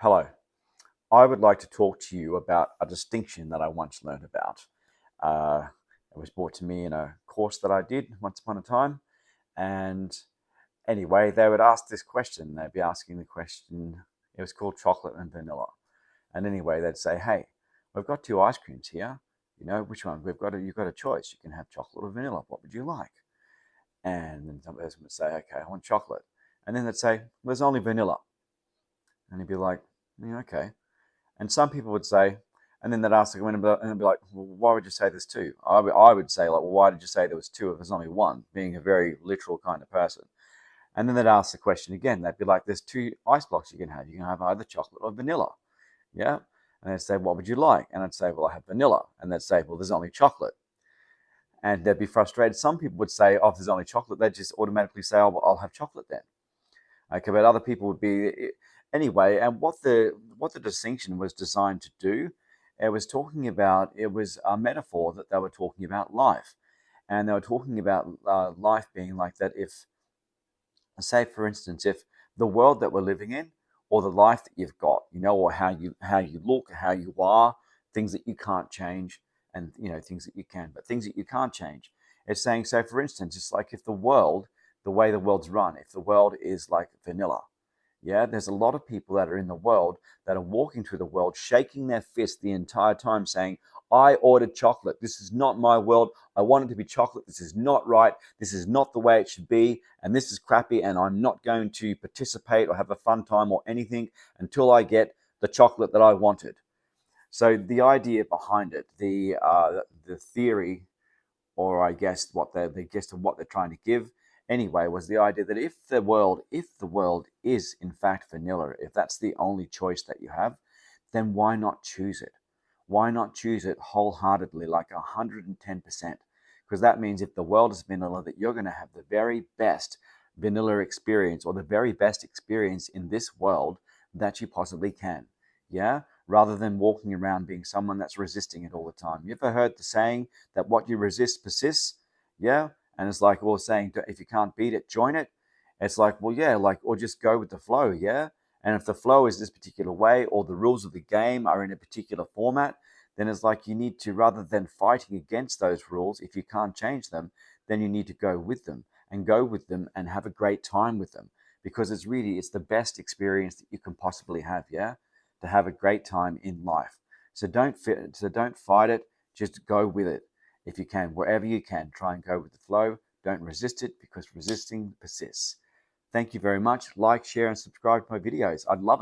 Hello. I would like to talk to you about a distinction that I once learned about. Uh, it was brought to me in a course that I did once upon a time. And anyway, they would ask this question. They'd be asking the question, it was called chocolate and vanilla. And anyway, they'd say, hey, we've got two ice creams here. You know, which one? You've got a choice. You can have chocolate or vanilla. What would you like? And then some person would say, okay, I want chocolate. And then they'd say, well, there's only vanilla. And he'd be like, yeah, okay. And some people would say, and then they'd ask the women, and they'd be like, well, why would you say there's two? I would say, like, well, why did you say there was two if there's only one, being a very literal kind of person? And then they'd ask the question again. They'd be like, there's two ice blocks you can have. You can have either chocolate or vanilla. Yeah. And they'd say, what would you like? And I'd say, well, I have vanilla. And they'd say, well, there's only chocolate. And they'd be frustrated. Some people would say, oh, if there's only chocolate, they'd just automatically say, oh, well, I'll have chocolate then. Okay, but other people would be anyway. And what the distinction was designed to do, it was a metaphor that they were talking about life, and they were talking about life being like that. If, say, for instance, if the world that we're living in, or the life that you've got, you know, or how you look, how you are, things that you can't change, and things that you can, but things that you can't change. It's saying, so for instance, it's like if the way the world's run, if the world is like vanilla, yeah, there's a lot of people that are in the world that are walking through the world, shaking their fist the entire time, saying, I ordered chocolate. This is not my world. I want it to be chocolate. This is not right. This is not the way it should be. And this is crappy. And I'm not going to participate or have a fun time or anything until I get the chocolate that I wanted. So the idea behind it, the theory, or I guess what they're trying to give anyway, was the idea that if the world is in fact vanilla, if that's the only choice that you have, then why not choose it? Why not choose it wholeheartedly, like 110%? Because that means if the world is vanilla, that you're going to have the very best vanilla experience, or the very best experience in this world that you possibly can. Yeah, rather than walking around being someone that's resisting it all the time. You ever heard the saying that what you resist persists? Yeah. And it's like, well, saying if you can't beat it, join it. It's like, well, yeah, like, or just go with the flow. Yeah. And if the flow is this particular way, or the rules of the game are in a particular format, then it's like you need to, rather than fighting against those rules, if you can't change them, then you need to go with them, and have a great time with them, because it's the best experience that you can possibly have. Yeah. To have a great time in life. So don't fight it. Just go with it. If you can, wherever you can, try and go with the flow. Don't resist it, because resisting persists. Thank you very much. Like, share, and subscribe to my videos. I'd love it.